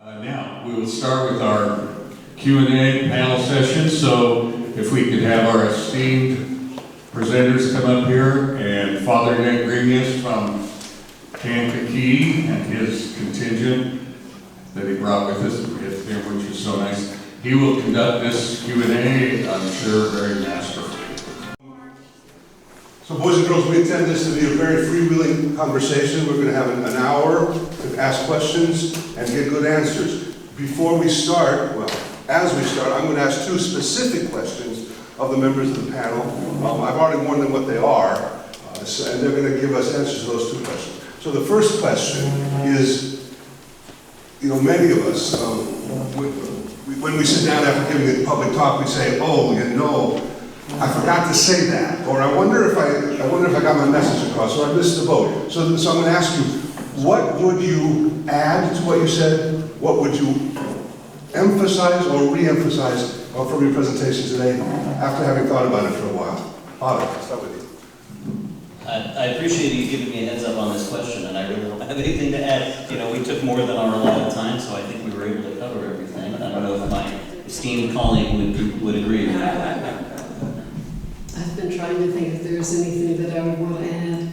Now, we will start with our Q&A panel session, so if we could have our esteemed presenters come up here, and Father Greanias from Kankakee and his contingent that he brought with us, which is so nice. He will conduct this Q&A, I'm sure, very masterfully. So boys and girls, we intend this to be a very freewheeling conversation. We're going to have an hour to ask questions and get good answers. Before we start, well, as we start, I'm going to ask two specific questions of the members of the panel. I've already warned them what they are, and they're going to give us answers to those two questions. So the first question is, many of us, when we sit down after giving a public talk, we say, oh, I forgot to say that, or I wonder if I got my message across, or I missed the boat. So I'm going to ask you, what would you add to what you said? What would you emphasize or re-emphasize from your presentation today after having thought about it for a while? Father, I'll start with you. I appreciate you giving me a heads up on this question, and I really don't have anything to add. We took more than our allotted time, so I think we were able to cover everything. I don't know if my esteemed colleague would agree with that. I've been trying to think if there's anything that I would want to add.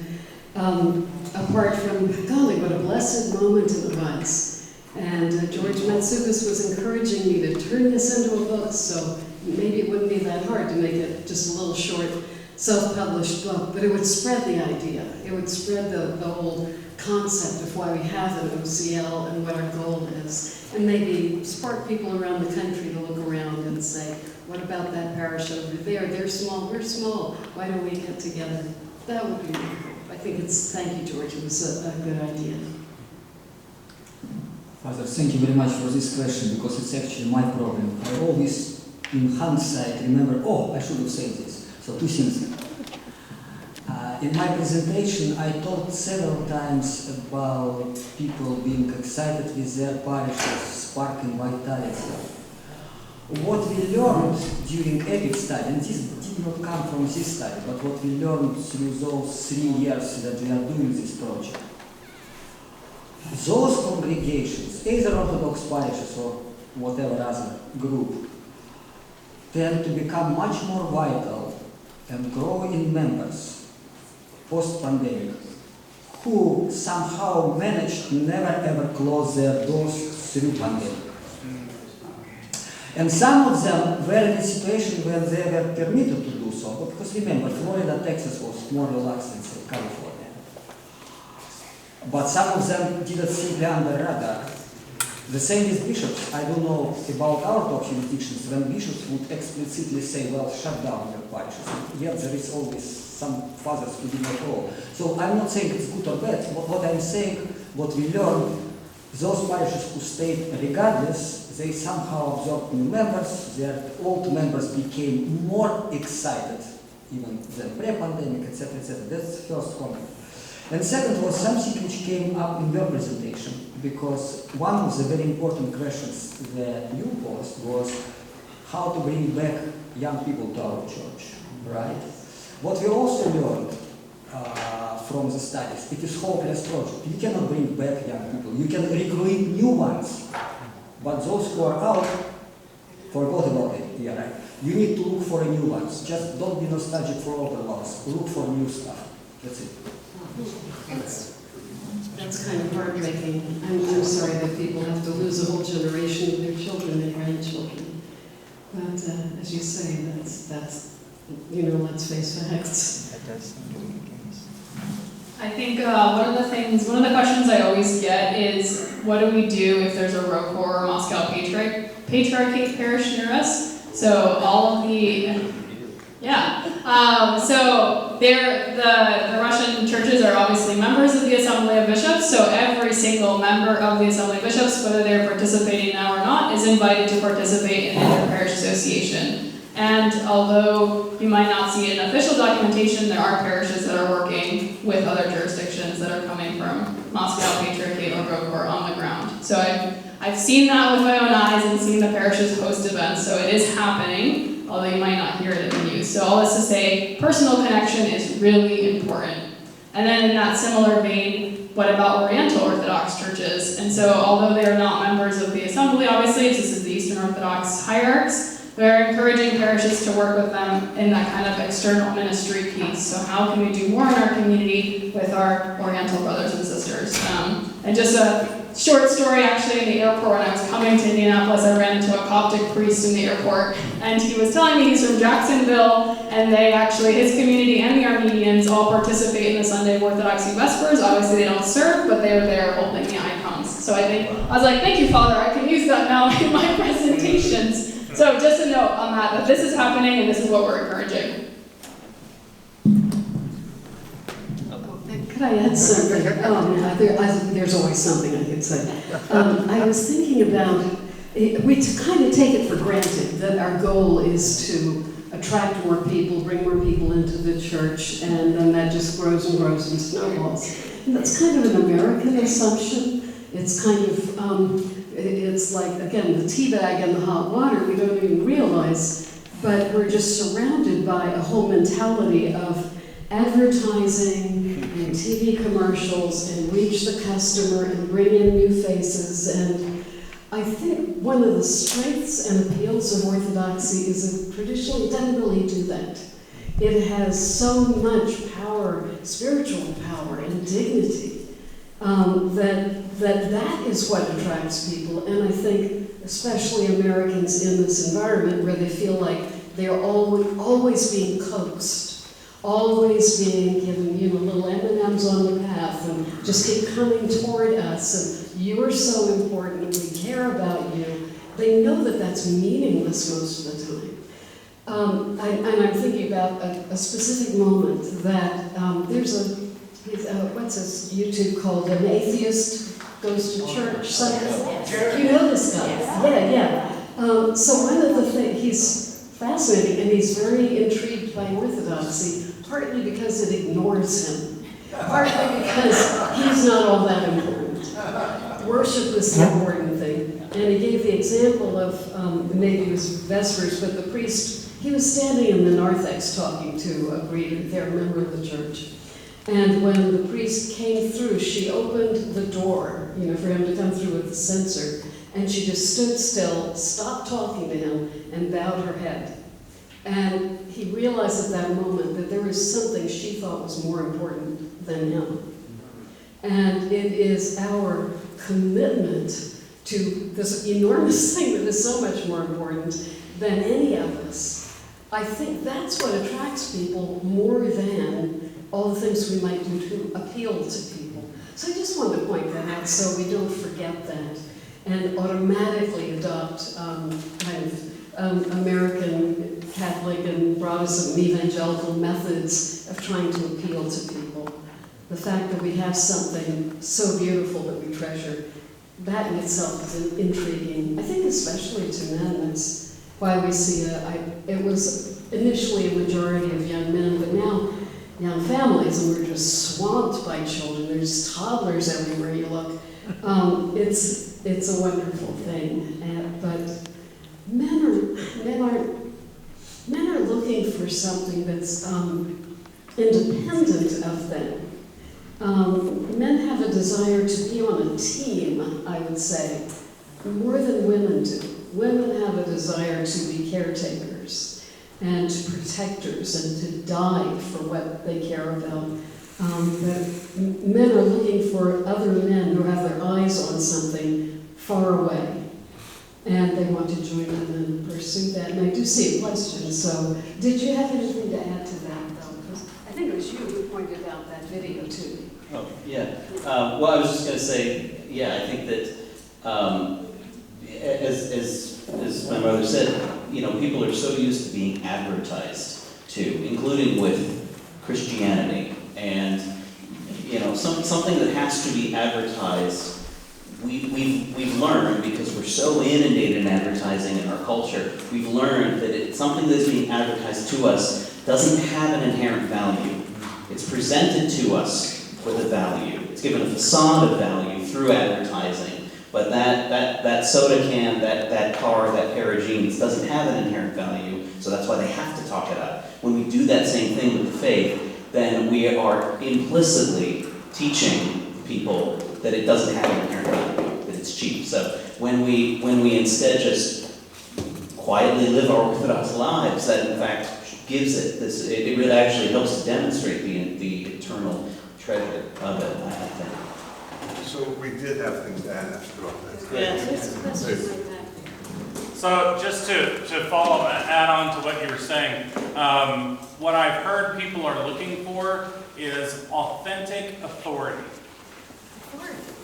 Apart from, golly, what a blessed moment it was. And George Mathewes was encouraging me to turn this into a book, so maybe it wouldn't be that hard to make it just a little short, self-published book, but it would spread the idea. It would spread the whole concept of why we have an OCL and what our goal is, and maybe spark people around the country to look around and say, what about that parish over there? They're small, we're small. Why don't we get together? That would be wonderful. I think thank you, George. It was a good idea. Father, thank you very much for this question, because it's actually my problem. I always, in hindsight, remember, I should have said this. So two things. In my presentation, I talked several times about people being excited with their parishes, sparking vitality. What we learned during EPIC study, and this did not come from this study, but what we learned through those 3 years that we are doing this project, those congregations, either Orthodox parishes or whatever other group, tend to become much more vital and grow in members post-pandemic, who somehow managed to never ever close their doors through pandemic. And some of them were in a situation where they were permitted to do so, because remember, Florida, Texas was more relaxed than say, California. But some of them did it simply under radar. The same with bishops. I don't know about our top jurisdictions when bishops would explicitly say, well, shut down your parishes. Yet there is always some fathers who do not all. So I'm not saying it's good or bad. What I'm saying, what we learned, those parishes who stayed regardless, they somehow absorbed new members, their old members became more excited even than pre-pandemic, etc., etc. That's the first comment. And second was something which came up in your presentation, because one of the very important questions that you posed was how to bring back young people to our church, right? What we also learned from the studies, it is hopeless project. You cannot bring back young people. You can recruit new ones, but those who are out, forgot about it, yeah, right? You need to look for new ones. Just don't be nostalgic for older ones. Look for new stuff. That's it. That's kind of heartbreaking. I'm sorry that people have to lose a whole generation of their children and grandchildren. But as you say, that's let's face facts. I think one of the questions I always get is, what do we do if there's a ROCOR or Moscow Patriarchate parish near us? So all of the, so the Russian churches are obviously members of the Assembly of Bishops, so every single member of the Assembly of Bishops, whether they're participating now or not, is invited to participate in the Inter-Parish Association. And although you might not see it in official documentation, there are parishes that are working with other jurisdictions that are coming from Moscow Patriarchate or ROCOR on the ground. So I've seen that with my own eyes and seen the parishes host events, so it is happening, although you might not hear it in the news. So all this to say, personal connection is really important. And then in that similar vein, what about Oriental Orthodox churches? And so although they are not members of the assembly, obviously, this is the Eastern Orthodox hierarchs, they're encouraging parishes to work with them in that kind of external ministry piece. So how can we do more in our community with our Oriental brothers and sisters? And just a short story, actually, in the airport, when I was coming to Indianapolis, I ran into a Coptic priest in the airport, and he was telling me he's from Jacksonville, and they actually, his community and the Armenians all participate in the Sunday Orthodoxy Vespers. Obviously, they don't serve, but they were there holding the icons. So I was like, thank you, Father, I can use that now in my presentations. So just a note on that this is happening and this is what we're encouraging. Could I add something? There's always something I could say. I was thinking about, we kind of take it for granted that our goal is to attract more people, bring more people into the church, and then that just grows and grows and snowballs. And that's kind of an American assumption. It's kind of, it's like, again, the tea bag and the hot water, we don't even realize, but we're just surrounded by a whole mentality of advertising and TV commercials and reach the customer and bring in new faces. And I think one of the strengths and appeals of Orthodoxy is that traditionally it doesn't really do that. It has so much power, spiritual power and dignity, that is what attracts people. And I think especially Americans in this environment where they feel like they're always being coaxed, always being given, little M&Ms on the path and just keep coming toward us and you're so important, we care about you. They know that that's meaningless most of the time. And I'm thinking about a specific moment that there's what's this YouTube called? An Atheist Goes to Church. You know this guy? Yeah. So one of the things, he's fascinating and he's very intrigued by Orthodoxy, partly because it ignores him, partly because he's not all that important. Worship is the important thing. And he gave the example of, maybe it was Vespers, but the priest, he was standing in the narthex talking to a greeter, they're a member of the church. And when the priest came through, she opened the door, for him to come through with the censer, and she just stood still, stopped talking to him, and bowed her head. And he realized at that moment that there was something she thought was more important than him. And it is our commitment to this enormous thing that is so much more important than any of us. I think that's what attracts people more than all the things we might do to appeal to people. So I just wanted to point that out so we don't forget that and automatically adopt American Catholic and Protestant and evangelical methods of trying to appeal to people. The fact that we have something so beautiful that we treasure, that in itself is intriguing. I think especially to men, that's why we see it was initially a majority of young men, but now young families, and we're just swamped by children. There's toddlers everywhere you look. It's a wonderful thing. But men are looking for something that's independent of them. Men have a desire to be on a team, I would say, more than women do. Women have a desire to be caretakers and protectors and to die for what they care about. But men are looking for other men who have their eyes on something far away. And they want to join them and pursue that. And I do see a question, so did you have anything to add to that, though? Because I think it was you who pointed out that video to me. Oh, yeah. Well, I was just going to say, yeah, I think that as my mother said, people are so used to being advertised to, including with Christianity. And, something that has to be advertised, we've learned, because we're so inundated in advertising in our culture, we've learned that something that's being advertised to us doesn't have an inherent value. It's presented to us with a value. It's given a facade of value through advertising. But that soda can, that car, that pair of jeans doesn't have an inherent value, so that's why they have to talk it up. When we do that same thing with the faith, then we are implicitly teaching people that it doesn't have inherent value, that it's cheap. So when we instead just quietly live our Orthodox lives, that in fact gives it this, it really actually helps to demonstrate the eternal treasure of it, I think. So we did have things to add after all that. Yeah. There's a question like that. So just to follow, add on to what you were saying, what I've heard people are looking for is authentic authority.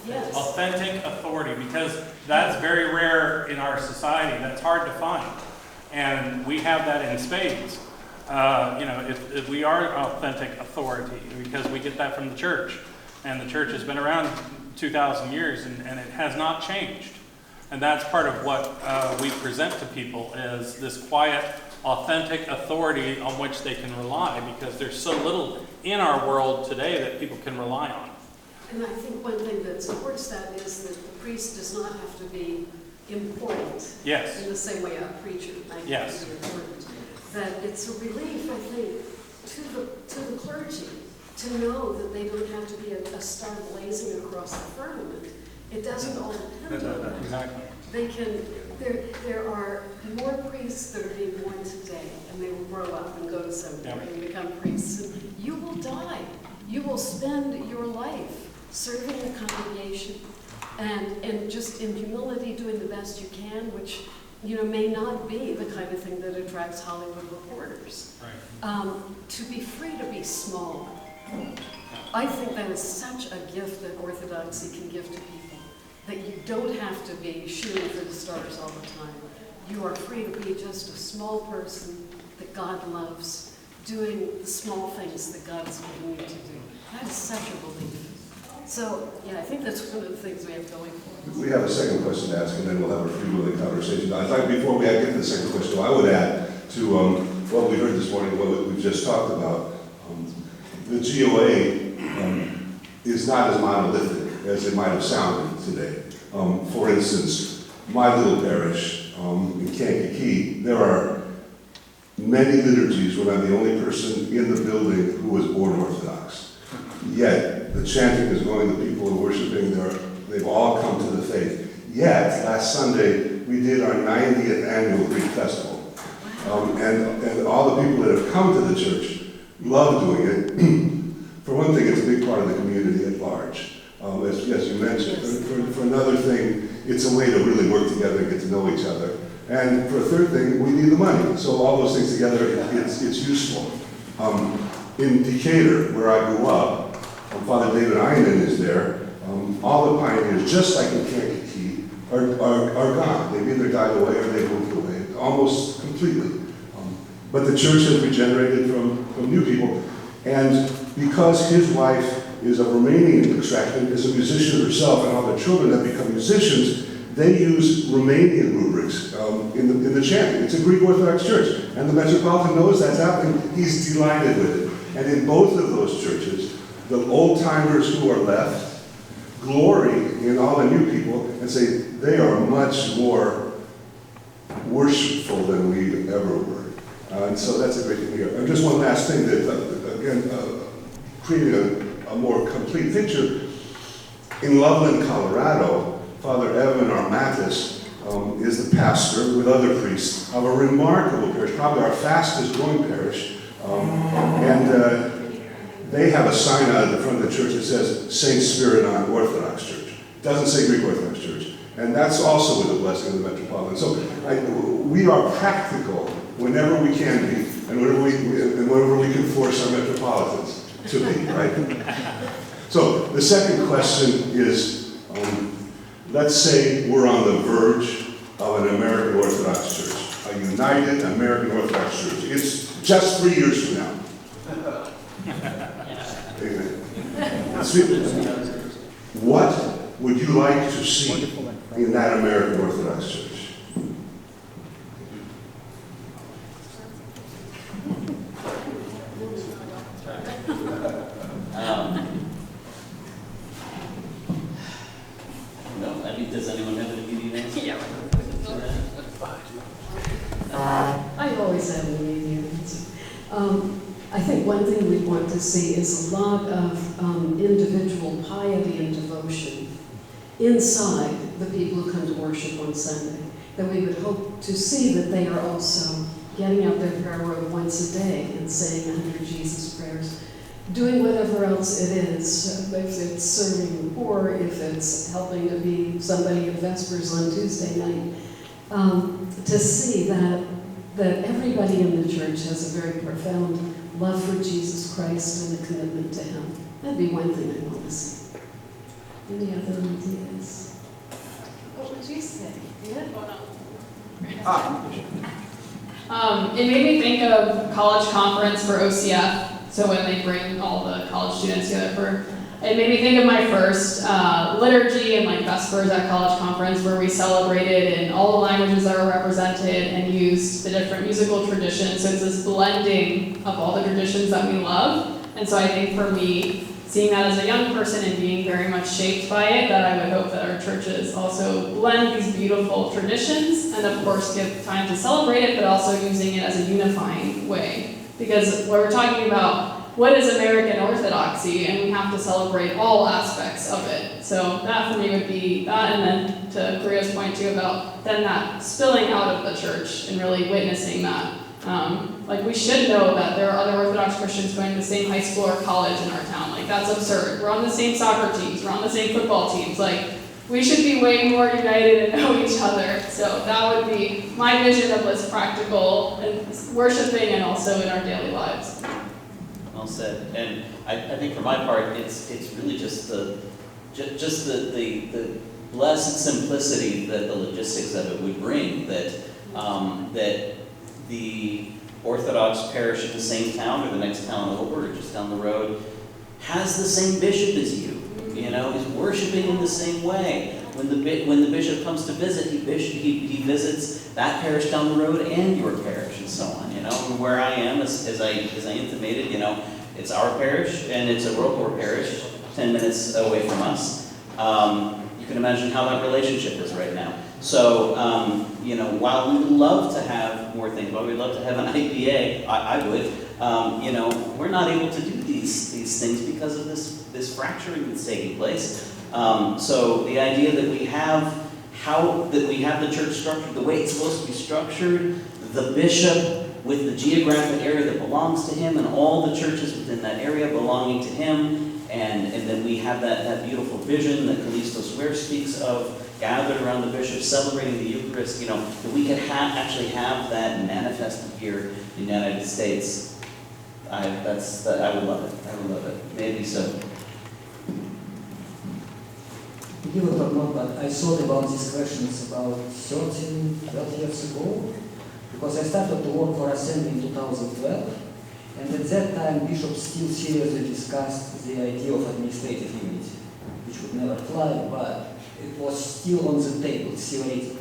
Yes. Authentic authority, because that's very rare in our society. That's hard to find. And we have that in spades. If we are authentic authority, because we get that from the church. And the church has been around 2,000 years and it has not changed. And that's part of what we present to people is this quiet, authentic authority on which they can rely, because there's so little in our world today that people can rely on. And I think one thing that supports that is that the priest does not have to be important. Yes. In the same way a preacher might Yes. be important. That it's a relief, I think, to the clergy to know that they don't have to be a star blazing across the firmament. It doesn't all depend on that. Exactly. They can, there are more priests that are being born today, and they will grow up and go to seminary and become priests. And you will die. You will spend your life serving the congregation and just in humility doing the best you can, which may not be the kind of thing that attracts Hollywood reporters. Right. To be free to be small, I think that is such a gift that Orthodoxy can give to people, that you don't have to be shooting for the stars all the time. You are free to be just a small person that God loves, doing the small things that God has given you to do. That is such a belief. So, yeah, I think that's one of the things we have going for us. We have a second question to ask, and then we'll have a free-wheeling conversation. I thought before we get to the second question, I would add to what we heard this morning, what we've just talked about. The GOA is not as monolithic as it might have sounded today. For instance, my little parish in Kankakee, there are many liturgies when I'm the only person in the building who was born Orthodox. Yet, the chanting is going, the people are worshiping, they've all come to the faith. Yet, last Sunday, we did our 90th annual Greek festival. And all the people that have come to the church love doing it. For one thing, it's a big part of the community at large, as you mentioned. For another thing, it's a way to really work together and get to know each other. And for a third thing, we need the money. So all those things together, it's useful. In Decatur, where I grew up, Father David Einen is there. All the pioneers, just like in Kankakee, are gone. They've either died away or they've moved away, almost completely. But the church has regenerated from new people. And because his wife is of Romanian extraction, is a musician herself, and all their children have become musicians, they use Romanian rubrics in the chanting. It's a Greek Orthodox church. And the Metropolitan knows that's happening. He's delighted with it. And in both of those churches, the old-timers who are left glory in all the new people and say they are much more worshipful than we ever were. And so that's a great thing here. And just one last thing that, again, creating a more complete picture. In Loveland, Colorado, Father Evan R. Mattis is the pastor with other priests of a remarkable parish, probably our fastest growing parish. They have a sign out of the front of the church that says St. Spyridoula Orthodox Church. It doesn't say Greek Orthodox Church. And that's also with the blessing of the Metropolitan. So we are practical whenever we can be, and whenever we can force our metropolitans to be, right? So the second question is, let's say we're on the verge of an American Orthodox Church, a united American Orthodox Church. It's just 3 years from now. Amen. What would you like to see in that American Orthodox Church? Does anyone have an immediate answer? Yeah. I always have an immediate answer. I think think one thing we want to see is a lot of individual piety and devotion inside the people who come to worship on Sunday. That we would hope to see that they are also getting out their prayer robe once a day and saying 100 Jesus prayers, doing whatever else it is, if it's serving the poor, if it's helping to be somebody at Vespers on Tuesday night, to see that everybody in the church has a very profound love for Jesus Christ and a commitment to Him. That'd be one thing I want to see. Any other ideas? What would you say? Yeah? It made me think of college conference for OCF. So when they bring all the college students together it made me think of my first liturgy and like Vespers at college conference, where we celebrated in all the languages that were represented and used the different musical traditions. So it's this blending of all the traditions that we love. And so I think for me, seeing that as a young person and being very much shaped by it, that I would hope that our churches also blend these beautiful traditions and of course give time to celebrate it, but also using it as a unifying way. Because when we're talking about what is American Orthodoxy, and we have to celebrate all aspects of it. So that for me would be that, and then to Korea's point too about then that spilling out of the church and really witnessing that. Like we should know that there are other Orthodox Christians going to the same high school or college in our town. Like that's absurd. We're on the same soccer teams, we're on the same football teams. Like we should be way more united and know each other. So that would be my vision of what's practical and worshiping and also in our daily lives. Well said. And I think for my part, it's really just the blessed simplicity that the logistics of it would bring. That that the Orthodox parish in the same town or the next town over or just down the road has the same bishop as you. You know, is worshiping in the same way. When the bishop comes to visit, he visits that parish down the road and your parish and so on. You know, and where I am, as I intimated, you know, it's our parish and it's a World War parish, 10 minutes away from us. You can imagine how that relationship is right now. So, you know, while we would love to have more things, while we'd love to have an IPA, I would, you know, we're not able to do these things because of this fracturing that's taking place. So the idea that we have the church structured the way it's supposed to be structured, the bishop with the geographic area that belongs to him and all the churches within that area belonging to him, and then we have that beautiful vision that Callisto Swear speaks of, gathered around the bishop, celebrating the Eucharist, you know, that we could actually have that manifested here in the United States. I would love it. I would love it. Maybe so. Believe it or not, but I thought about these questions about 13, 12 years ago, because I started to work for Assembly in 2012, and at that time bishops still seriously discussed the idea of administrative unity, which would never fly, but it was still on the table, theoretically.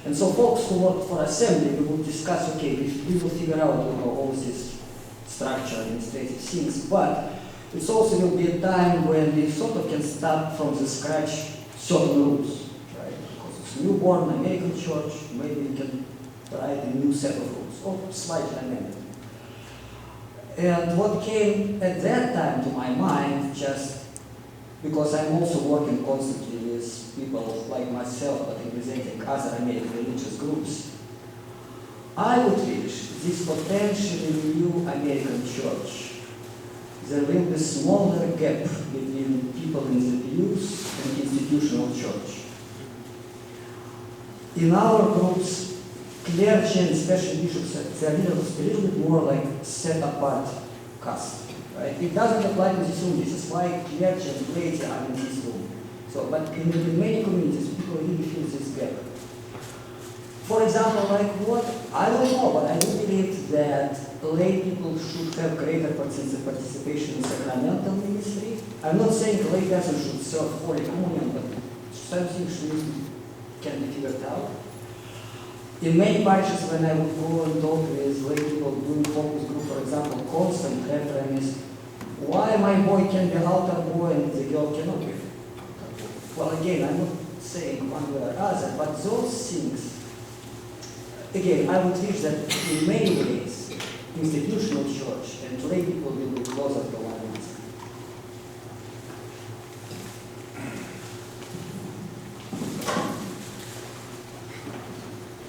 And so folks who worked for Assembly, we would discuss, okay, we will figure out all this structure, administrative things, but it also will be a time when we sort of can start from the scratch certain rules, right? Because it's a newborn American church, maybe we can write a new set of rules, or slightly amended. And what came at that time to my mind, just because I'm also working constantly with people like myself, but representing other American religious groups, I would wish this potentially new American church, there will be a smaller gap between people in the pews and institutional church. In our groups, clergy and especially bishops, they're a little bit more like set apart caste. Right? It doesn't apply to this room. This is why clergy and laity are in this room. So, but in many communities, people really feel this gap. For example, like what, I don't know, but I do believe that lay people should have greater participation in sacramental ministry. I'm not saying a lay person should serve Holy Communion, but something can be figured out. In many parishes, when I would go and talk with lay people doing focus group, for example, constant refrain is, why my boy can be altar boy and the girl cannot be? Well, again, I'm not saying one way or other, but those things, again, I would wish that in many ways, institutional church, and lay people will be closer to one another.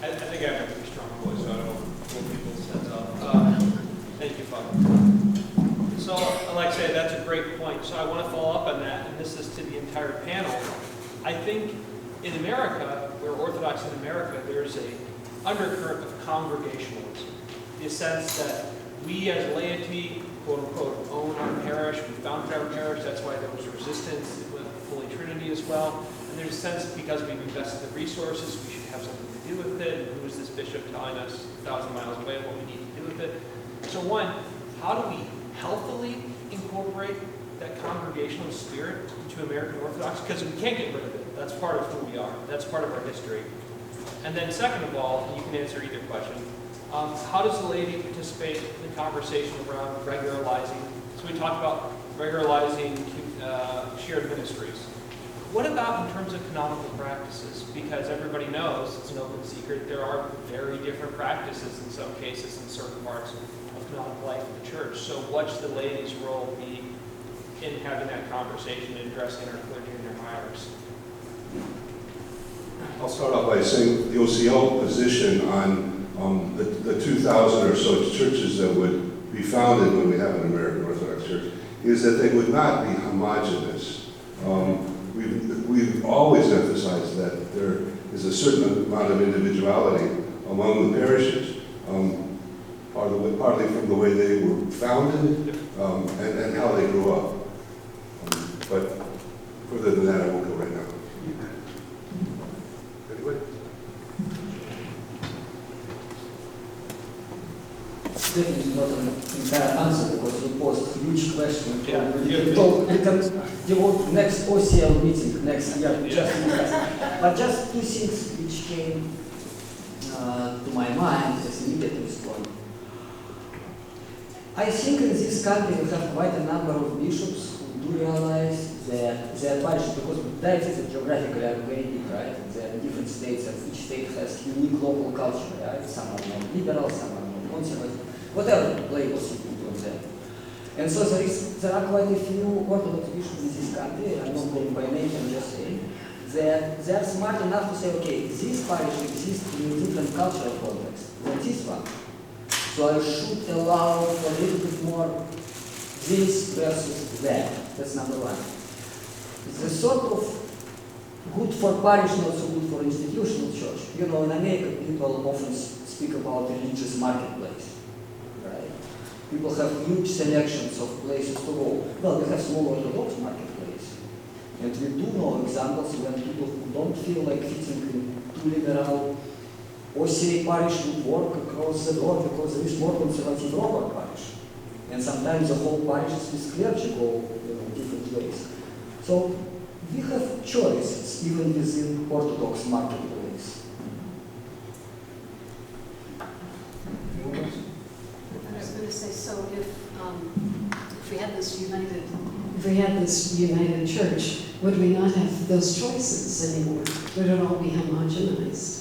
I think I have a pretty strong voice, so I don't know what people's heads up. Thank you, Father. So, Alexei, that's a great point. So I want to follow up on that, and this is to the entire panel. I think in America, we're Orthodox in America, there's a undercurrent of congregationalism. The sense that we as laity, quote unquote, own our parish, we founded our parish, that's why there was resistance with the Holy Trinity as well. And there's a sense that because we've invested the resources, we should have something to do with it. And who is this bishop telling us 1,000 miles away what we need to do with it? So one, how do we healthily incorporate that congregational spirit into American Orthodox? Because we can't get rid of it. That's part of who we are. That's part of our history. And then second of all, and you can answer either question, how does the laity participate in the conversation around regularizing? So we talked about regularizing shared ministries. What about in terms of canonical practices? Because everybody knows, it's an open secret, there are very different practices in some cases in certain parts of canonical life of the church. So what's the laity's role be in having that conversation and addressing our clergy and their hierarchs? I'll start off by saying the OCL position on the 2,000 or so churches that would be founded when we have an American Orthodox Church is that they would not be homogeneous. We've always emphasized that there is a certain amount of individuality among the parishes, partly from the way they were founded and how they grew up. But further than that, I won't go right now. Anyway? Definitely not an entire answer because you posed huge question. Yeah. We can devote next OCL meeting next year just in that. But just two things which came to my mind as immediate response. I think in this country we have quite a number of bishops who do realize that their parishes, because dioceses are geographically are very big, right? There are different states and each state has unique local culture, right? Some are more liberal, some are more conservative, whatever labels you put on them. And so there are quite a few Orthodox bishops in this country, I'm not going by name, I'm just saying, that they are smart enough to say, okay, this parish exists in a different cultural context than this one. So I should allow for a little bit more this versus that. That's number one. It's a sort of good for parish, not so good for institutional church. You know, in America, people often speak about religious marketplace, right? People have huge selections of places to go. Well, we have small Orthodox marketplace. And we do know examples when people who don't feel like fitting in too liberal OCA parish would work across the door because there is more conservative Roman parish. And sometimes the whole parishes with clergy go different ways. So we have choices even within Orthodox marketplace. I was going to say, so if we had this united church, would we not have those choices anymore? Would it all be homogenized?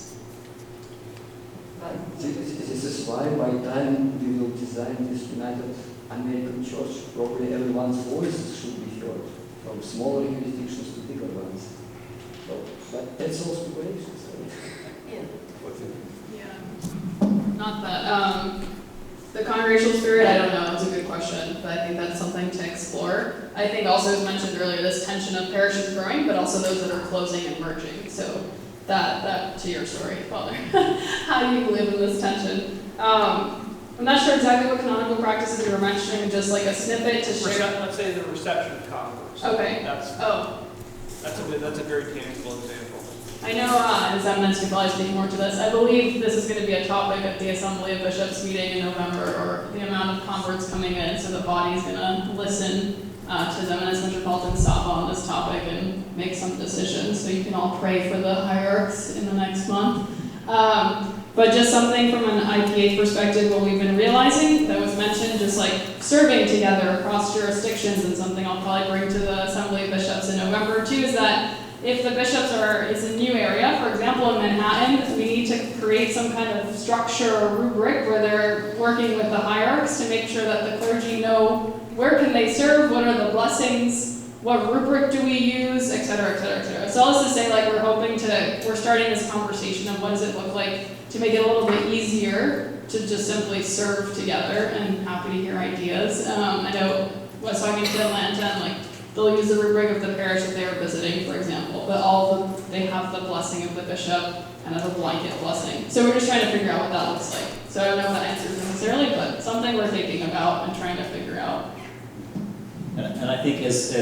This is why by the time we will design this united American church, probably everyone's voice should be heard, from smaller jurisdictions to bigger ones. So, but that's all speculations. Yeah. Yeah. Not that. The congregational spirit, I don't know, it's a good question, but I think that's something to explore. I think also, as mentioned earlier, this tension of parishes growing, but also those that are closing and merging. So that to your story, Father. How do you live in this tension? I'm not sure exactly what canonical practices you were mentioning, just like a snippet to share. Let's say the reception of converts. Okay. That's a very tangible example. I know, as eminence could probably speak more to this. I believe this is going to be a topic at the Assembly of Bishops meeting in November, or the amount of converts coming in, so the body is going to listen to His Eminence Metropolitan Sapa on this topic and make some decisions. So you can all pray for the hierarchs in the next month. But just something from an IPA perspective, what we've been realizing that was mentioned, just like serving together across jurisdictions, and something I'll probably bring to the Assembly of Bishops in November too, is that if the bishops it's a new area, for example, example, in Manhattan, we need to create some kind of structure or rubric where they're working with the hierarchs to make sure that the clergy know where can they serve, what are the blessings, what rubric do we use, et cetera, et cetera, et cetera. So all this to say, like, we're starting this conversation of what does it look like to make it a little bit easier to just simply serve together, and happy to hear ideas. I know I was talking to Atlanta, and like, they'll use the rubric of the parish that they were visiting, for example, but they have the blessing of the bishop and of a blanket blessing. So we're just trying to figure out what that looks like. So I don't know if that answers necessarily, but something we're thinking about and trying to figure out. And I think as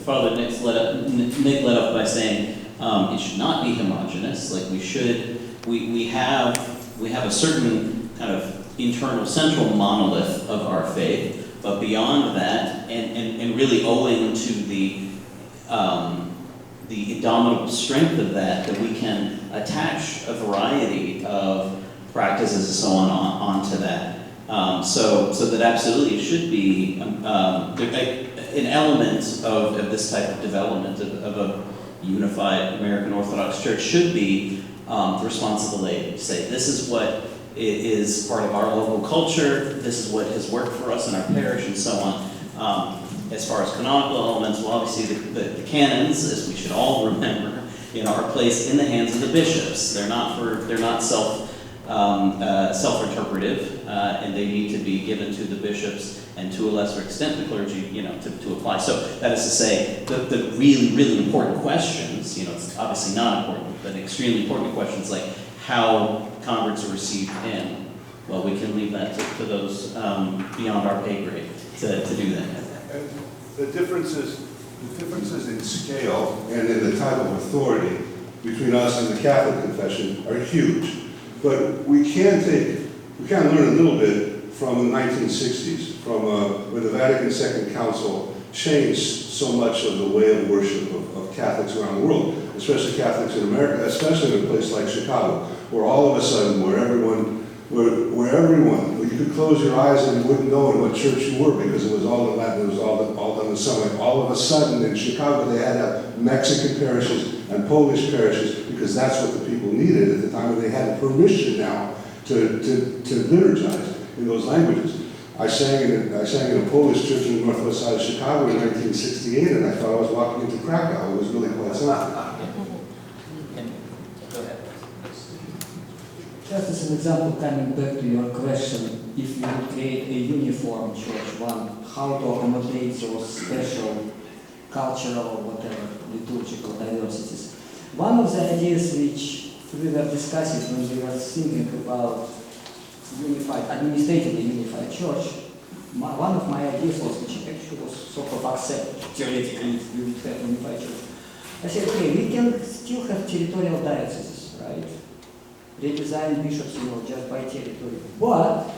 Father Nick led up by saying, it should not be homogenous. Like we have a certain kind of internal central monolith of our faith, but beyond that, and really owing to the indomitable strength of that we can attach a variety of practices and so on onto that. So that absolutely it should be an element of this type of development of a unified American Orthodox Church should be the response of the laity. Say, this is what is part of our local culture, this is what has worked for us in our parish, and so on. As far as canonical elements, well, obviously the canons, as we should all remember, are placed in the hands of the bishops. They're not self-interpretive, and they need to be given to the bishops and to a lesser extent the clergy, to apply. So that is to say, the really, really important questions, it's obviously not important, but extremely important questions like how converts are received in. Well, we can leave that to those beyond our pay grade to do that. And the differences in scale and in the type of authority between us and the Catholic confession are huge. But we can learn a little bit from the 1960s, from where the Vatican II Council changed so much of the way of worship of Catholics around the world, especially Catholics in America, especially in a place like Chicago, where all of a sudden, where everyone, you could close your eyes and you wouldn't know in what church you were because it was all in Latin, it was all done in some. All of a sudden in Chicago they had to have Mexican parishes and Polish parishes because that's what the people needed at the time, and they had permission now to liturgize in those languages. I sang in a Polish church in the northwest side of Chicago in 1968, and I thought I was walking into Krakow. It was really quite something. Go ahead. Just as an example, coming back to your question, if you would create a uniform church, how to accommodate those special cultural or whatever liturgical diversities. One of the ideas which we were discussing when we were thinking about administratively unified church, one of my ideas was, which actually was sort of accepted theoretically if we would have unified church. I said, okay, we can still have territorial dioceses, right? Redesign bishops, just by territory. But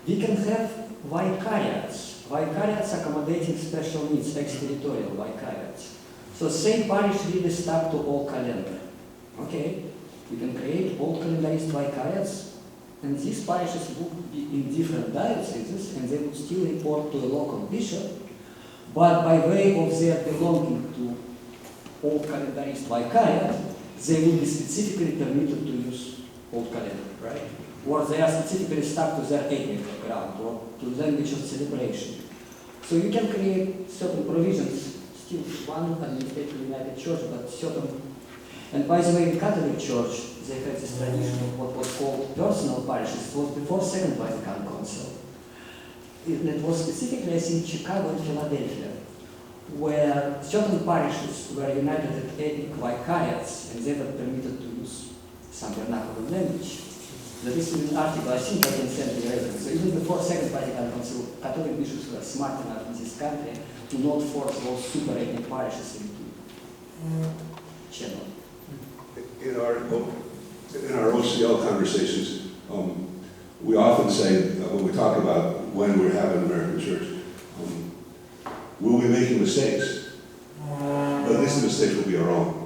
we can have vicariates. Vicariates accommodating special needs, exterritorial vicariates. So same parish really stuck to all calendar. Okay, we can create all calendarist vicariates, and these parishes would be in different dioceses, and they would still report to a local bishop, but by way of their belonging to all calendarist vicariate, they will be specifically permitted to use old calendar, right? Or they are specifically stuck to their ethnic background or to language of celebration. So you can create certain provisions, still one administratively united church, but certain. And by the way, in Catholic Church, they had this tradition of what was called personal parishes. It was before Second Vatican Council. It was specifically, I think, Chicago and Philadelphia, where certain parishes were united with ethnic vicariates, and they were permitted to use some vernacular language. That is in an article, I think I can send you reference. So even before Second Vatican Council, Catholic bishops were smart enough in this country to not force those super ethnic parishes into channel. In our OCL conversations, we often say, when we talk about when we're having an American church, we'll be making mistakes, but at least the mistakes will be our own.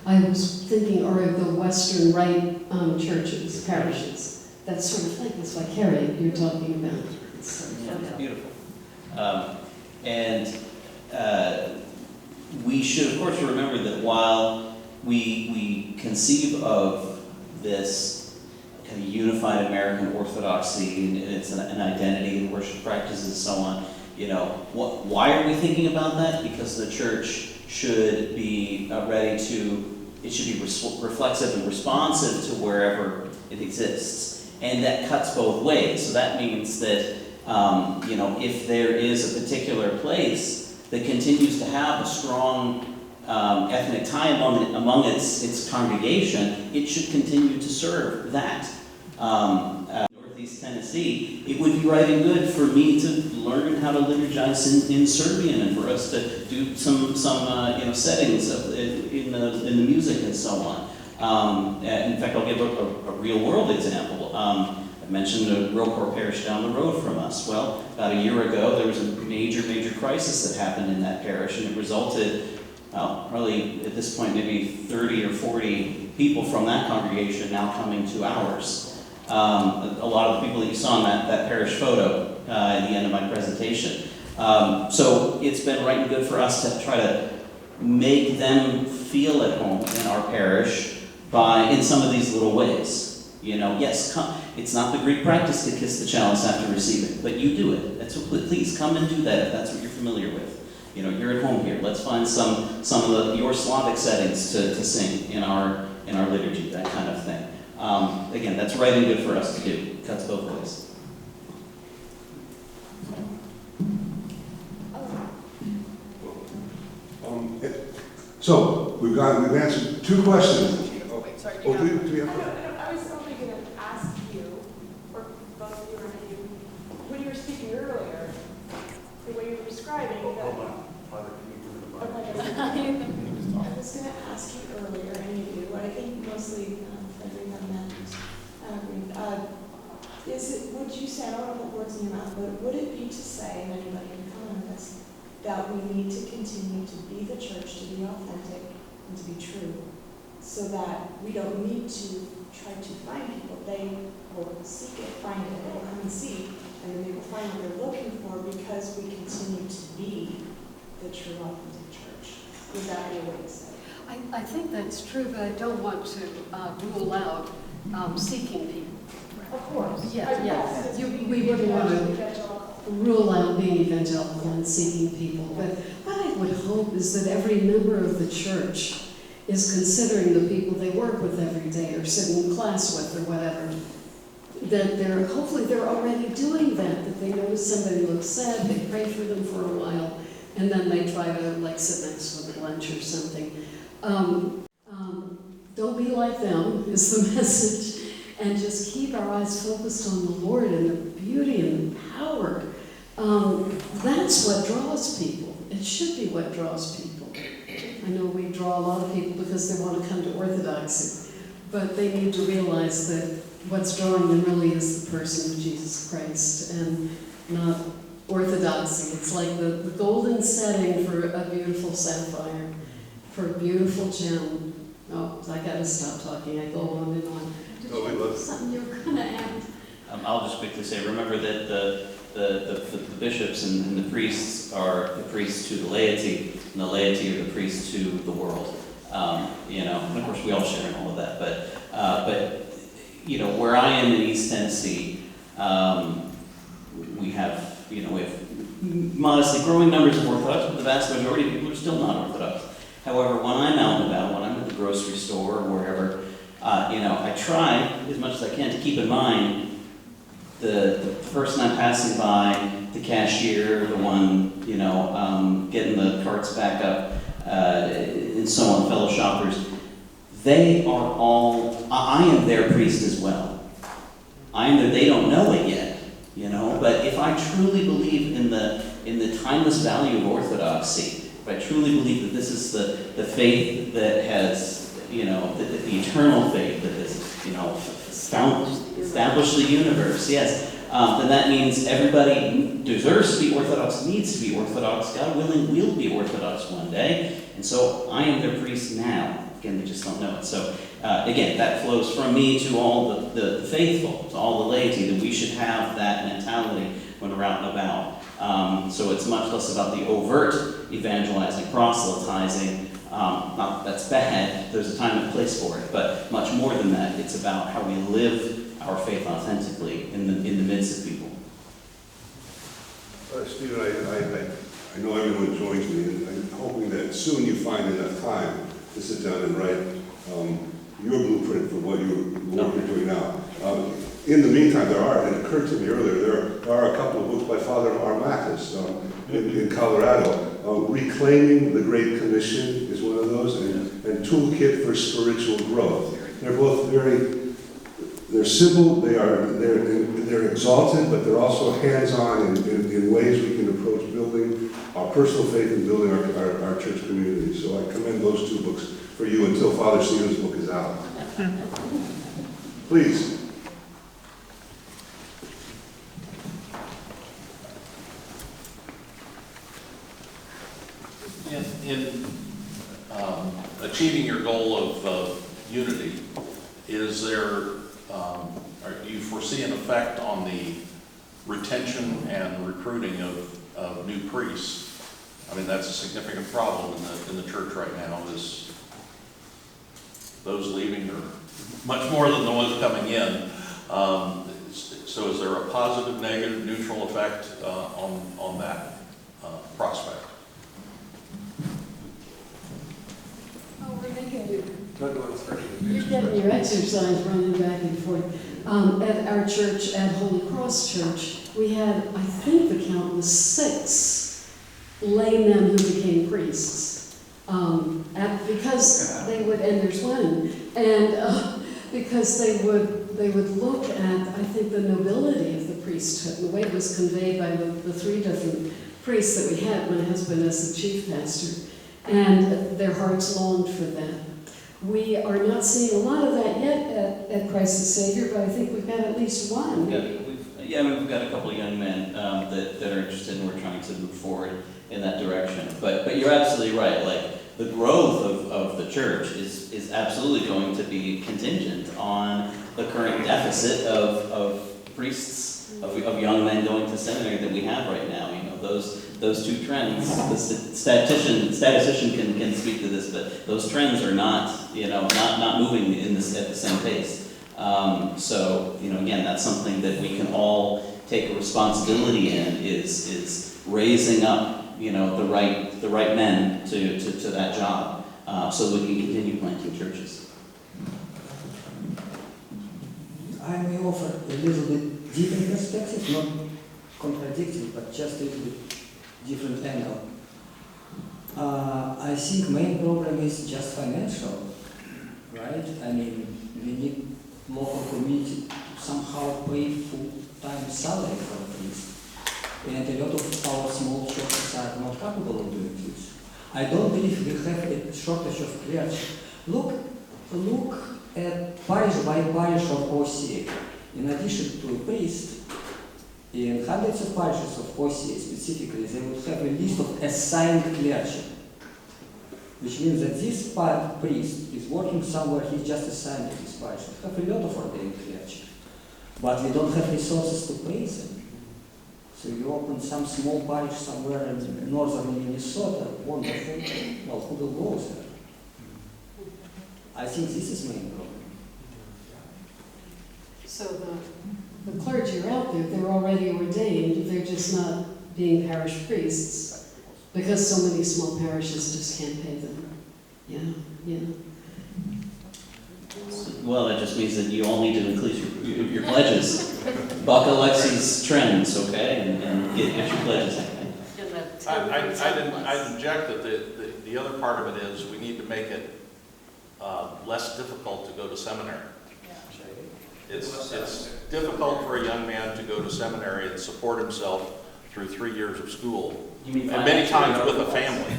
I was thinking, or the Western Rite churches, parishes. That's sort of like this vicariate you're talking about. It's sort of Yeah, it's beautiful. we should, of course, remember that while we conceive of this kind of unified American Orthodoxy, and it's an identity and worship practices and so on, you know, why are we thinking about that? Because the church should be ready to, it should be reflexive and responsive to wherever it exists. And that cuts both ways. So that means that, you know, if there is a particular place that continues to have a strong ethnic tie among its congregation, it should continue to serve that. Northeast Tennessee, it would be right and good for me to learn how to liturgize in Serbian, and for us to do some you know, settings in the music and so on. In fact, I'll give a real world example. I mentioned a real poor parish down the road from us. Well, about a year ago, there was a major crisis that happened in that parish, and it resulted, well, probably at this point, maybe 30 or 40 people from that congregation now coming to ours. A lot of the people that you saw in that parish photo at the end of my presentation. So it's been right and good for us to try to make them feel at home in our parish in some of these little ways. You know, yes, it's not the Greek practice to kiss the chalice after receiving, but you do it. Please come and do that if that's what you're familiar with. You know, you're at home here. Let's find some of your Slavic settings to sing in our liturgy, that kind of thing. Again, that's right and good for us to do. It cuts both ways. So we've answered 2 questions. Wait, sorry. Oh, do we have? I was only going to ask you, or both of you or any of you, when you were speaking earlier, the way you were describing that. I was going to ask you earlier, any of you, what I think mostly Frederica and Mathewes, would you say, I don't want to put words in your mouth, but would it be to say, and anybody can comment on this, that we need to continue to be the church, to be authentic, and to be true, so that we don't need to try to find people. They will seek it, find it, they will come and see, and then they will find what they're looking for because we continue to be the true, authentic church. Would that be a way to say it? I think that's true, but I don't want to rule out seeking people. Of course. Yeah. We wouldn't want to rule out being evangelical and seeking people. But what I would hope is that every member of the church is considering the people they work with every day or sit in class with or whatever. That hopefully they're already doing that they notice somebody looks sad, they pray for them for a while, and then they try to sit next to them at lunch or something. Don't be like them is the message, and just keep our eyes focused on the Lord and the beauty and the power. That's what draws people. It should be what draws people. I know we draw a lot of people because they want to come to Orthodoxy, but they need to realize that what's drawing them really is the person of Jesus Christ and not Orthodoxy. It's like the golden setting for a beautiful sapphire, for a beautiful gem. Oh, I gotta stop talking. I go on and on. Oh, we love it. Something you were gonna add? I'll just quickly say, remember that the bishops and the priests are the priests to the laity, and the laity are the priests to the world. You know, and of course we all share in all of that, but you know, where I am in East Tennessee, we have modestly growing numbers of Orthodox, but the vast majority of people are still not Orthodox. However, when I'm out and about, when I'm at the grocery store or wherever, I try as much as I can to keep in mind the person I'm passing by, the cashier, the one, getting the carts back up, and so on, fellow shoppers. They are all, I am their priest as well. They don't know it yet, but if I truly believe in the timeless value of Orthodoxy, if I truly believe that this is the faith that has, the eternal faith that has, established the universe, yes, then that means everybody deserves to be Orthodox, needs to be Orthodox, God willing, will be Orthodox one day, and so I am their priest now. Again, they just don't know it. So, again, that flows from me to all the faithful, to all the laity, that we should have that mentality when we're out and about. So it's much less about the overt evangelizing, proselytizing. Not that that's bad, there's a time and place for it, but much more than that, it's about how we live our faith authentically in the midst of people. Stephen, I know everyone joins me, and I'm hoping that soon you find enough time to sit down and write your blueprint for what you're doing now. In the meantime, it occurred to me earlier, there are a couple of books by Father Mathewes in Colorado. Reclaiming the Great Commission is one of those, and Toolkit for Spiritual Growth. They're both they're simple, they're exalted, but they're also hands-on in ways we can approach building our personal faith and building our church community. So I commend those two books for you until Father Stephen's book is out. Please. In achieving your goal of unity, is there, do you foresee an effect on the retention and recruiting of new priests? I mean, that's a significant problem in the church right now, is those leaving are much more than the ones coming in. So is there a positive, negative, neutral effect on that prospect? Oh, we're making you're getting your exercise running back and forth. At our church, at Holy Cross Church, we had, I think the count was 6 laymen who became priests. Because they would, and there's one, and because they would look at, I think, the nobility of the priesthood, and the way it was conveyed by the 3 different priests that we had, my husband as the chief pastor, and their hearts longed for that. We are not seeing a lot of that yet at Christ the Savior, but I think we've got at least one. We've got a couple of young men that are interested, and we're trying to move forward in that direction. But you're absolutely right. Like, the growth of the church is absolutely going to be contingent on the current deficit of priests, of young men going to seminary that we have right now. You know, those two trends. The statistician can speak to this, but those trends are not moving at the same pace. So again, that's something that we can all take a responsibility in, is raising up the right men to that job, so we can continue planting churches. I may offer a little bit different perspective, not contradictory, but just a little bit different angle. I think main problem is just financial, right? I mean, we need local community to somehow pay full-time salary for a priest. And a lot of our small churches are not capable of doing this. I don't believe we have a shortage of clergy. Look at parish by parish of OCL. In addition to a priest, in hundreds of parishes of OCL specifically, they would have a list of assigned clergy, which means that this priest is working somewhere, he's just assigned to this parish. We have a lot of ordained clergy, but we don't have resources to pay them. So you open some small parish somewhere in northern Minnesota, wonderful, well, who will go there? I think this is main problem. So the clergy are out there, they're already ordained, they're just not being parish priests because so many small parishes just can't pay them. Yeah. Well, that just means that you all need to increase your pledges. Buck Alexei's trends, okay, and get your pledges. I'd object that the other part of it is we need to make it less difficult to go to seminary. It's difficult for a young man to go to seminary and support himself through 3 years of school. You mean and many times with a family.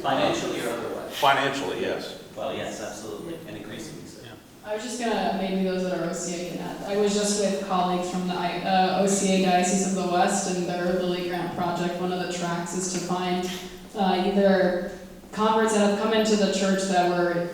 Financially or otherwise? Financially, yes. Well, yes, absolutely, and increasingly so. I was just gonna, maybe those that are OCA can add. I was just with colleagues from the OCA Diocese of the West and their Lily Grant project. One of the tracks is to find either converts that have come into the church that were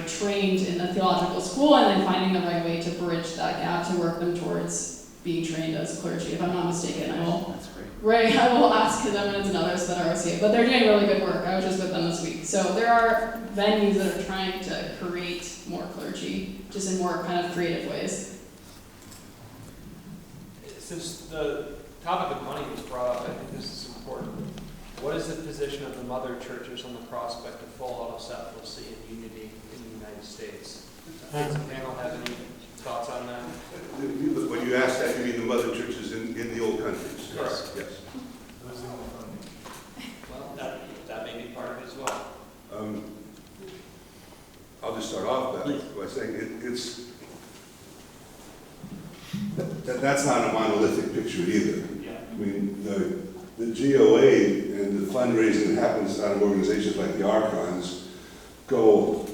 trained in a theological school, and then finding the right way to bridge that gap to work them towards being trained as clergy, if I'm not mistaken. I will, That's great. right, I will ask them and others that are OCA, but they're doing really good work. I was just with them this week. So there are venues that are trying to create more clergy, just in more kind of creative ways. Since the topic of money was brought up, I think this is important. What is the position of the mother churches on the prospect of full autocephalosy and unity in the United States? Does the panel have any thoughts on that? When you ask that, you mean the mother churches in the old countries? Correct. Yes. Well, that may be part of it as well. I'll just start off by saying that's not a monolithic picture either. Yeah. I mean, the GOA and the fundraising that happens out of organizations like the Archons go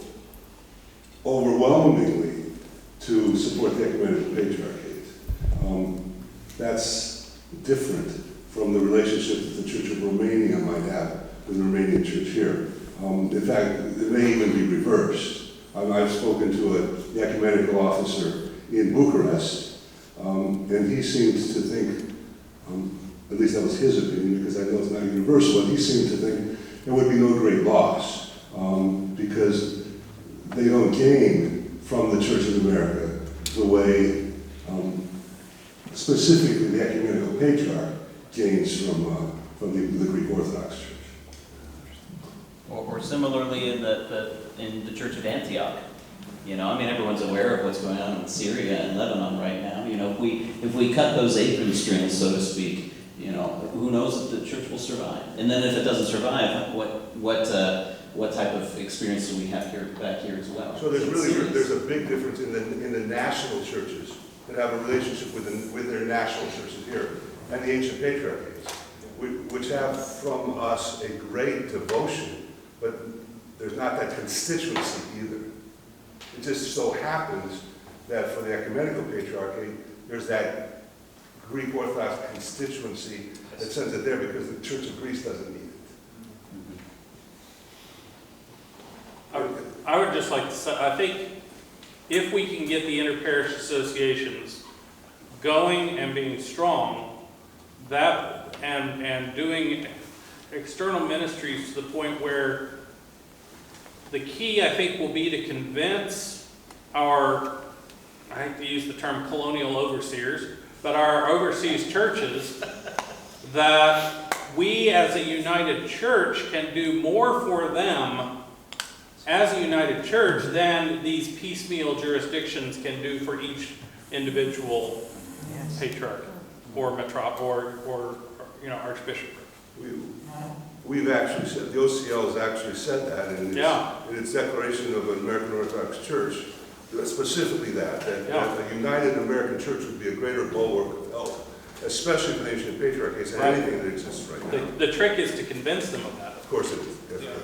overwhelmingly to support the ecumenical patriarchate. That's different from the relationship that the Church of Romania might have with the Romanian church here. In fact, it may even be reversed. I've spoken to the ecumenical officer in Bucharest, and he seems to think, at least that was his opinion, because I know it's not universal, but he seemed to think there would be no great loss, because they don't gain from the Church of America the way, specifically the ecumenical patriarch gains from the Greek Orthodox Church. Or similarly in the Church of Antioch. You know, I mean, everyone's aware of what's going on in Syria and Lebanon right now. You know, if we cut those apron strings, so to speak, you know, who knows if the church will survive? And then if it doesn't survive, what type of experience do we have back here as well? So there's a big difference in the national churches that have a relationship with their national churches here, and the ancient patriarchates, which have from us a great devotion, but there's not that constituency either. It just so happens that for the ecumenical patriarchate, there's that Greek Orthodox constituency that sends it there because the Church of Greece doesn't need it. I would just like to say, I think if we can get the interparish associations going and being strong, that and doing external ministries to the point where the key, I think, will be to convince our, I hate to use the term colonial overseers, but our overseas churches that we as a united church can do more for them as a united church than these piecemeal jurisdictions can do for each individual patriarch or you know, archbishop. We've actually said, the OCL has actually said that in its declaration of an American Orthodox Church, specifically that a united American church would be a greater bulwark of health, especially for the ancient patriarchates and anything that exists right now. The trick is to convince them of that. Of course it is. Yes,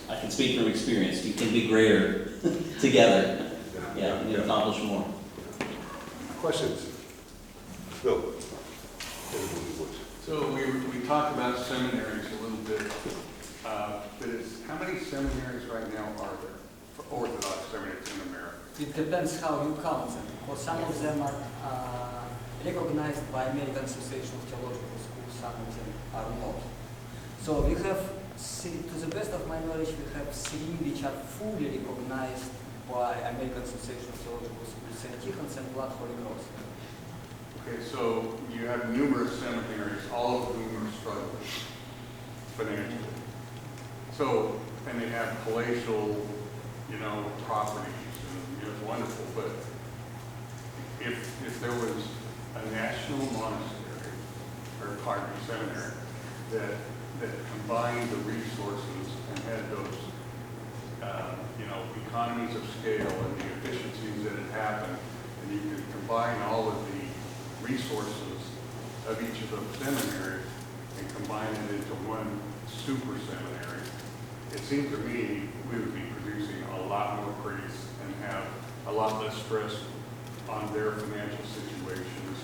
I can speak from experience. You can be greater together. Yeah, you accomplish more. Questions? Bill? So we talked about seminaries a little bit, but how many seminaries right now are there for Orthodox seminaries in America? It depends how you count them, because some of them are recognized by American Association of Theological Schools, some of them are not. So we have, to the best of my knowledge, we have 3 which are fully recognized by American Association of Theological Schools, St. Tikhon's and Blood Holy Cross. Okay, so you have numerous seminaries, all of whom are struggling financially. So, and they have palatial, properties, and it's wonderful, but if there was a national monastery, or seminary, that combined the resources and had those, economies of scale and the efficiencies that had happened, and you could combine all of the resources of each of those seminaries and combine it into one super seminary, it seems to me we would be producing a lot more priests and have a lot less stress on their financial situations.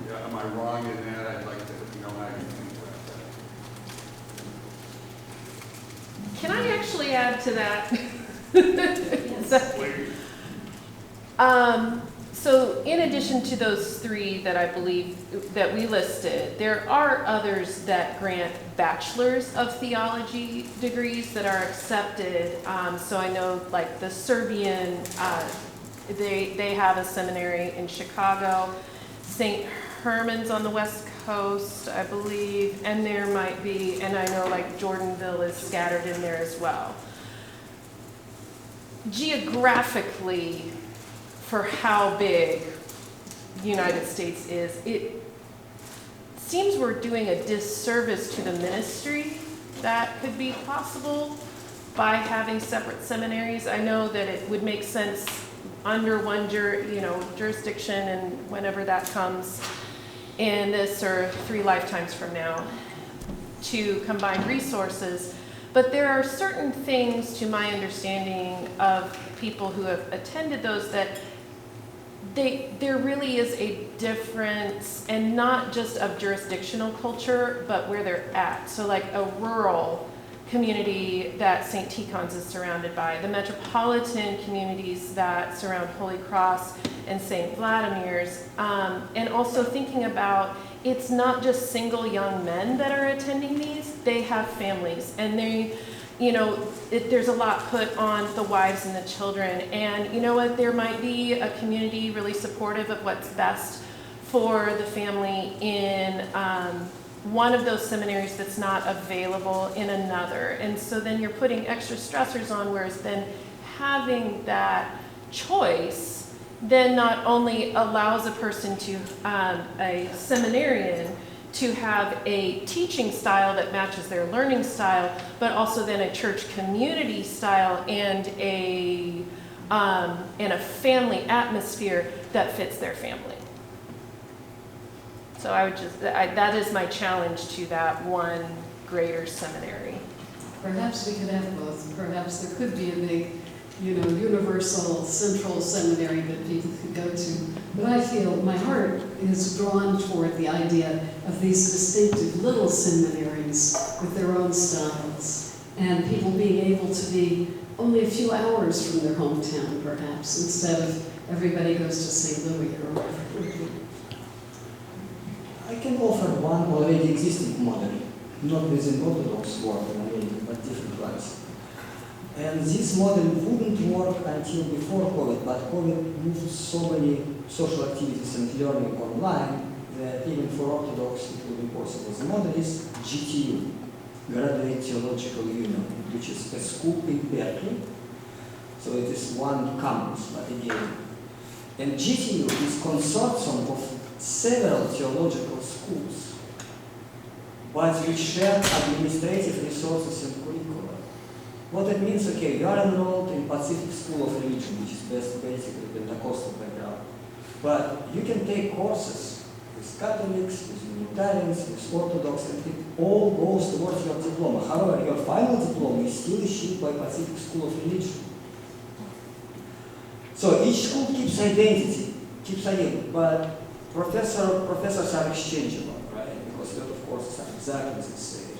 Yeah, am I wrong in that? I'd like to know how you think about that. Can I actually add to that? Please. So in addition to those three that I believe that we listed, there are others that grant bachelors of theology degrees that are accepted. So I know like the Serbian, they have a seminary in Chicago, St. Herman's on the West Coast, I believe, and there might be, and I know like Jordanville is scattered in there as well. Geographically, for how big the United States is, it seems we're doing a disservice to the ministry that could be possible by having separate seminaries. I know that it would make sense under one jurisdiction, and whenever that comes in this or 3 lifetimes from now, to combine resources. But there are certain things, to my understanding of people who have attended those, that there really is a difference, and not just of jurisdictional culture, but where they're at. So like a rural community that St. Tikhon's is surrounded by, the metropolitan communities that surround Holy Cross and St. Vladimir's, and also thinking about it's not just single young men that are attending these, they have families, and they, there's a lot put on the wives and the children, and you know what, there might be a community really supportive of what's best for the family in one of those seminaries that's not available in another. And so then you're putting extra stressors on, whereas then having that choice then not only allows a person to, a seminarian, to have a teaching style that matches their learning style, but also then a church community style and a family atmosphere that fits their family. So I would that is my challenge to that one greater seminary. Perhaps we could have both. Perhaps there could be a big, universal central seminary that people could go to. But I feel my heart is drawn toward the idea of these distinctive little seminaries with their own styles, and people being able to be only a few hours from their hometown, perhaps, instead of everybody goes to St. Louis or wherever. I can offer one already existing model, not within Orthodox work, but different ones. And this model wouldn't work until before COVID, but COVID moved so many social activities and learning online that even for Orthodox it would be possible. The model is GTU, Graduate Theological Union, which is a school in Berkeley. So it is one campus, but again. And GTU is consortium of several theological schools, but which share administrative resources and curricula. What it means, okay, you are enrolled in Pacific School of Religion, which is basically Pentecostal background, but you can take courses with Catholics, with Unitarians, with Orthodox, and it all goes towards your diploma. However, your final diploma is still issued by Pacific School of Religion. So each school keeps identity, but professors are exchangeable, right? Because a lot of courses are exactly the same.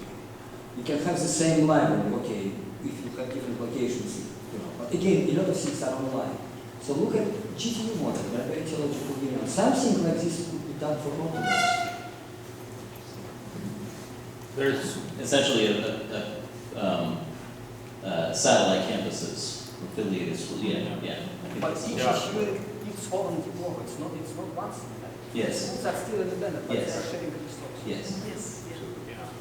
You can have the same library, okay, if you have different locations, But again, a lot of things are online. So look at GTU model, Graduate Theological Union. Something like this could be done for Orthodox. There's essentially satellite campuses, affiliated schools. Yeah. I think But that's- each is its own diploma. It's not one thing. Yes. Schools are still independent, but Yes. they are sharing the resources. Yes.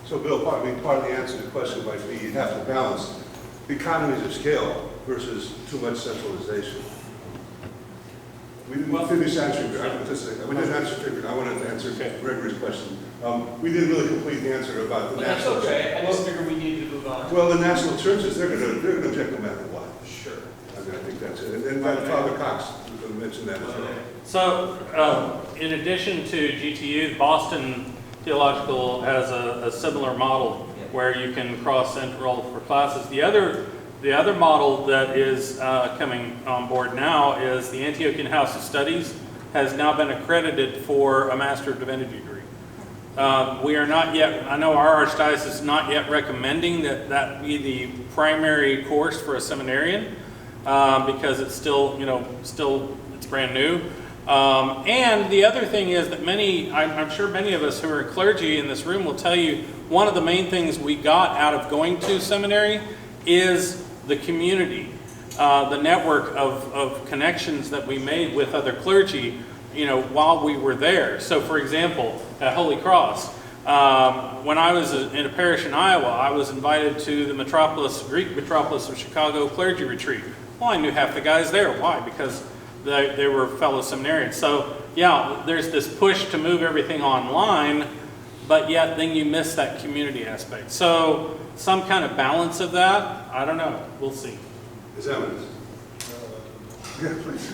So Bill, part of the answer to the question might be you'd have to balance the economies of scale versus too much centralization. We didn't finish answering, we didn't answer Frederica. I wanted to answer Gregory's question. We didn't really complete the answer about the Well, that's national. okay, I just figured we needed to move on. Well, the national churches, they're gonna object no matter what. Sure. I mean, I think that's it. And then Father Cox was gonna mention that as well. So, in addition to GTU, Boston Theological has a similar model where you can cross-enroll for classes. The other model that is coming on board now is the Antiochian House of Studies has now been accredited for a Master of Divinity degree. We are not yet, I know our Archdiocese is not yet recommending that be the primary course for a seminarian because it's still It's brand new. And the other thing is that I'm sure many of us who are clergy in this room will tell you, one of the main things we got out of going to seminary is the community, the network of connections that we made with other clergy, while we were there. So for example, at Holy Cross, when I was in a parish in Iowa, I was invited to the Greek metropolis of Chicago clergy retreat. Well, I knew half the guys there. Why? Because they were fellow seminarians. So yeah, there's this push to move everything online, but yet then you miss that community aspect. So some kind of balance of that, I don't know. We'll see. Examiners. Yeah, please.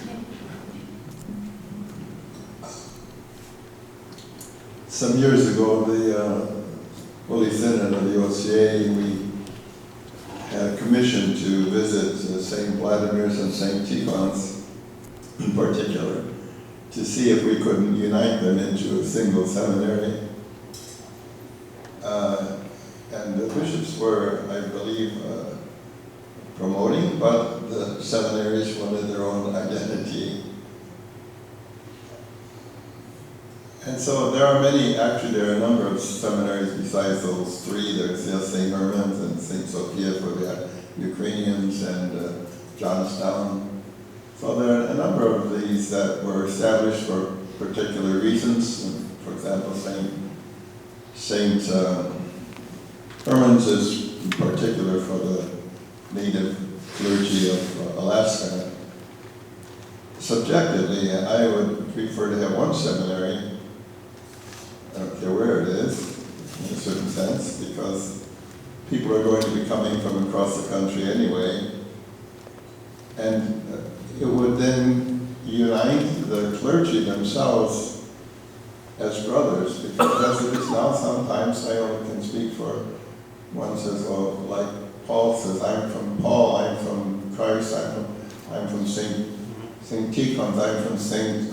Some years ago, the Holy Synod of the OCA, we had a commission to visit St. Vladimir's and St. Tikhon's in particular, to see if we couldn't unite them into a single seminary. And the bishops were, I believe, promoting, but the seminaries wanted their own identity. And so there are a number of seminaries besides those three. There's St. Herman's and St. Sophia for the Ukrainians and Johnstown. So there are a number of these that were established for particular reasons. For example, St. Herman's is in particular for the native clergy of Alaska. Subjectively, I would prefer to have one seminary. I don't care where it is, in a certain sense, because people are going to be coming from across the country anyway. And it would then unite the clergy themselves as brothers, because as it is now, sometimes I only can speak for one says, well, like Paul says, I'm from Paul, I'm from Christ, I'm from St. Tikhon's,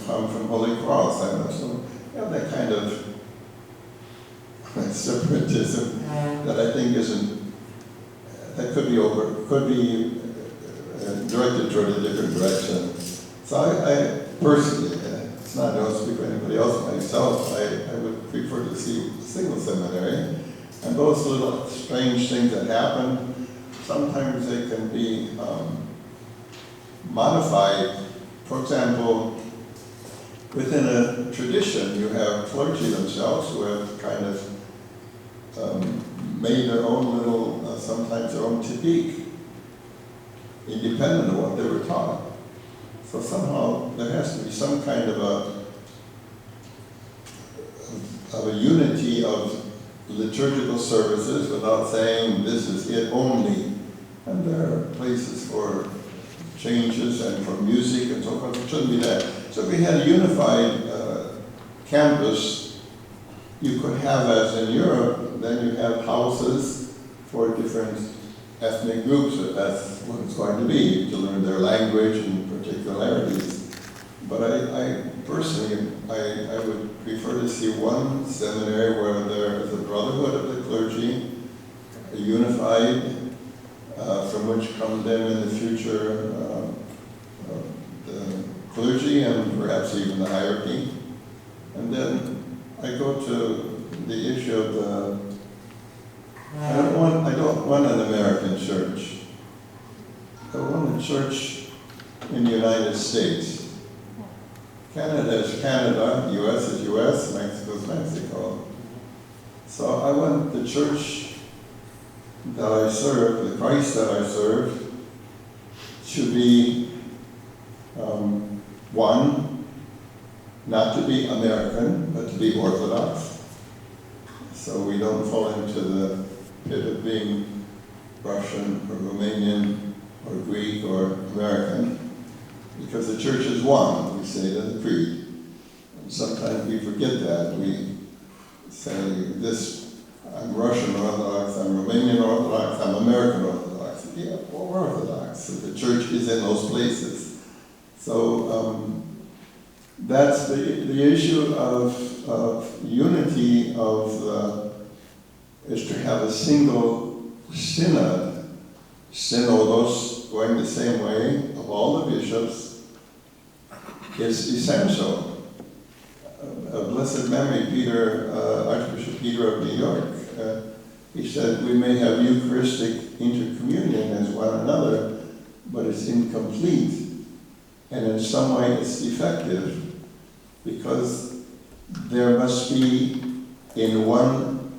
I'm from Holy Cross. So you have that kind of separatism that I think that could be directed toward a different direction. So I personally, it's not, I don't speak for anybody else, myself, I would prefer to see a single seminary. And those little strange things that happen, sometimes they can be modified. For example, within a tradition, you have clergy themselves who have kind of made their own little, sometimes their own typique, independent of what they were taught. So somehow there has to be some kind of a unity of liturgical services without saying this is it only. And there are places for changes and for music and so forth. It shouldn't be that. So if we had a unified campus, you could have, as in Europe, then you have houses for different ethnic groups. That's what it's going to be, to learn their language and particularities. But I personally, I would prefer to see one seminary where there is a brotherhood of the clergy, unified, from which come then in the future the clergy and perhaps even the hierarchy. And then I go to the issue of I don't want an American church. I want a church in the United States. Canada is Canada, US is US, Mexico is Mexico. So I want the church that I serve, the Christ that I serve, to be one, not to be American, but to be Orthodox. So we don't fall into the pit of being Russian or Romanian or Greek or American, because the church is one, we say in the creed. And sometimes we forget that. We say this, I'm Russian Orthodox, I'm Romanian Orthodox, I'm American Orthodox. Yeah, well, we're Orthodox. So the church is in those places. So that's the issue of unity is to have a single synod, synodos, going the same way of all the bishops, is essential. Of blessed memory, Archbishop Peter of New York, he said, we may have Eucharistic intercommunion as one another, but it's incomplete. And in some way it's defective because there must be in one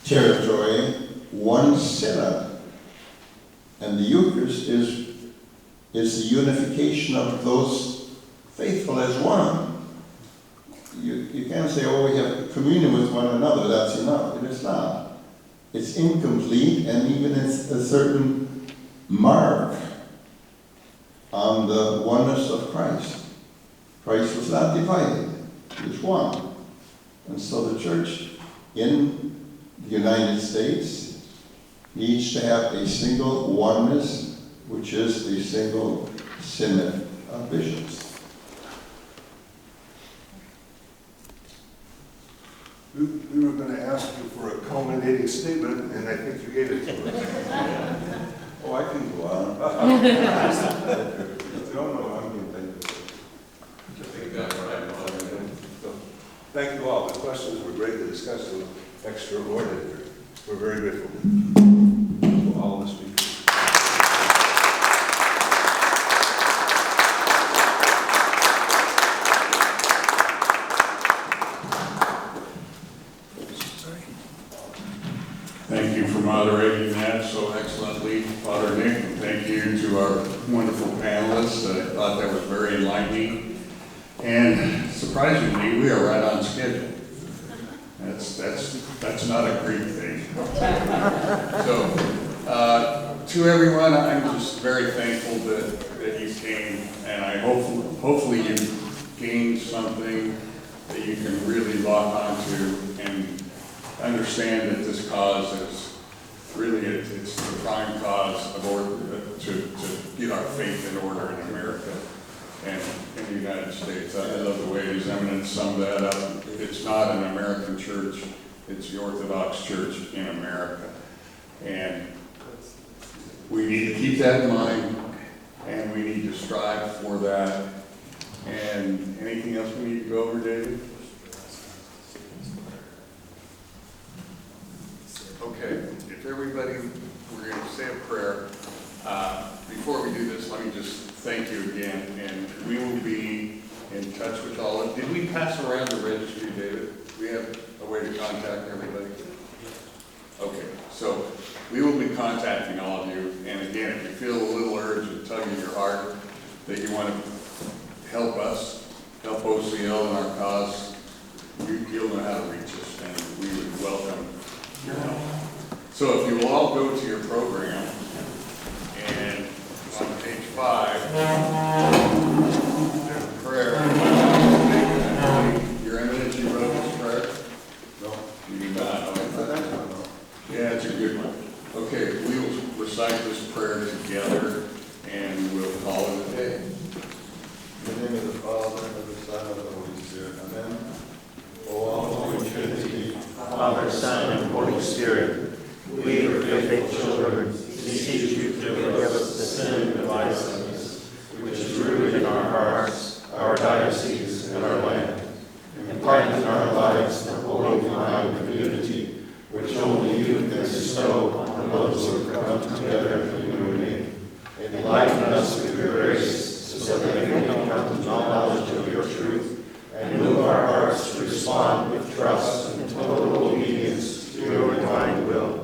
territory one synod. And the Eucharist is the unification of those faithful as one. You can't say, oh, we have communion with one another, that's enough. It is not. It's incomplete, and even it's a certain mark on the oneness of Christ. Christ was not divided, he was one. And so the church in the United States needs to have a single oneness, which is a single synod of bishops. We were going to ask you for a culminating statement, and I think you gave it to us. Oh, I can go on. No, I'm being Thank you all. The questions were great. The discussion was extraordinary. We're very grateful to all the speakers. Thank you for moderating that so excellently, Father Nick, and thank you to our wonderful panelists. I thought that was very enlightening, and surprisingly, we are right on schedule. That's not a Greek thing. So, to everyone, I'm just very thankful that you came, and I hopefully you gained something that you can really lock onto and understand that this cause is really, it's the prime cause of order, to get our faith in order in America and in the United States. I love the way His Eminence summed that up. It's not an American church, it's the Orthodox Church in America. And we need to keep that in mind, and we need to strive for that. And anything else we need to go over, David? Okay, if everybody, we're going to say a prayer. Before we do this, let me just thank you again, and we will be in touch with all of you. Did we pass around the registry, David? We have a way to contact everybody? Okay, so we will be contacting all of you, and again, if you feel a little urge, a tug in your heart that you want to help us, help OCL in our cause, you'll know how to reach us, and we would welcome your help. So if you will all go to your program, and on page 5, prayer. Your Eminence, you wrote this prayer? No. You do not? Yeah, it's a good one. Okay, we will recite this prayer together, and we'll call it a day. In the name of the Father, and of the Son, and of the Holy Spirit. Amen. O all Holy Trinity, Father, Son, and Holy Spirit, we, your faithful children, beseech you to forgive us the sin and vices which is rooted in our hearts, our diocese, and our land. Impart in our lives the holy divine community which only you can bestow on those who come together in unity. Enlighten us with your grace so that we may come to knowledge of your truth and move our hearts to respond with trust and total obedience to your divine will.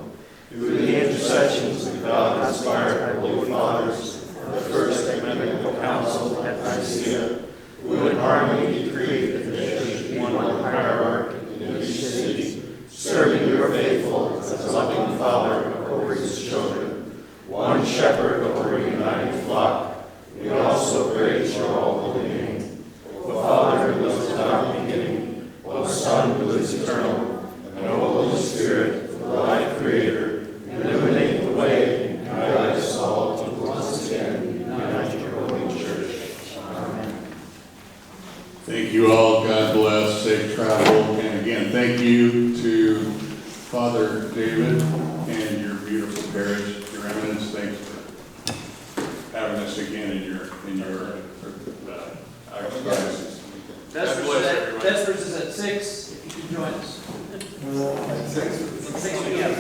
Through the intercessions of God-inspired Holy Fathers of the First Ecumenical Council at Nicaea, who in harmony decreed that there should be one hierarch in each city, serving your faithful as a loving Father over his children, one shepherd over a united flock, we also praise your all-holy name. O Father, who was without beginning, O Son, who is eternal, and O Holy Spirit, the life creator, illuminate the way and guide us all to once again unite your holy church. Amen. Thank you all. God bless. Safe travel. And again, thank you to Father David and your beautiful parish. Your Eminence, thanks for having us again in your diocese. Vespers is at 6, if you can join us. At 6. At 6 p.m.